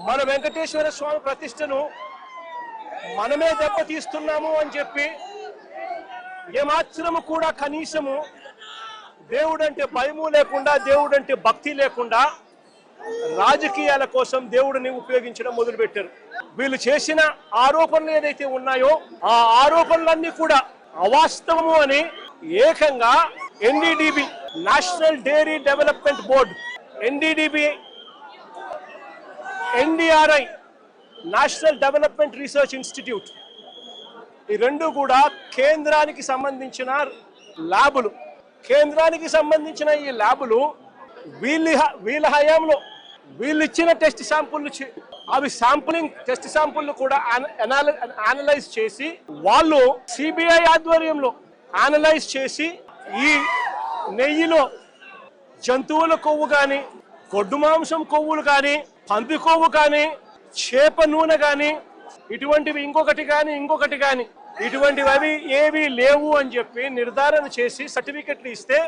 మన వెంకటేశ్వర స్వామి ప్రతిష్టను మనమే దెబ్బతీస్తున్నాము అని చెప్పి ఏమాత్రము కూడా కనీసము దేవుడంటే భయము లేకుండా, దేవుడంటే భక్తి లేకుండా రాజకీయాల కోసం దేవుడిని ఉపయోగించడం మొదలుపెట్టారు. వీళ్ళు చేసిన ఆరోపణలు ఏదైతే ఉన్నాయో ఆ ఆరోపణలన్నీ కూడా అవాస్తవము అని ఏకంగా NDDB, national dairy development board, NDDB, NDRI, national development research institute, ఈ రెండు కూడా కేంద్రానికి సంబంధించిన ల్యాబులు. కేంద్రానికి సంబంధించిన ఈ ల్యాబులు వీళ్ళ హయాంలో వీళ్ళు ఇచ్చిన టెస్ట్ శాంపుల్, అవి శాంపులింగ్ టెస్ట్ శాంపుల్ కూడా అనలైజ్ చేసి వాళ్ళు సిబిఐ ఆధ్వర్యంలో అనలైజ్ చేసి ఈ నెయ్యిలో జంతువుల కొవ్వు కానీ, గొడ్డు మాంసం కొవ్వులు కానీ, పంది కొవ్వు కానీ, చేప నూనె కానీ, ఇటువంటివి ఇంకొకటి కానీ ఇటువంటివి అవి ఏవి లేవు అని చెప్పి నిర్ధారణ చేసి సర్టిఫికెట్లు ఇస్తే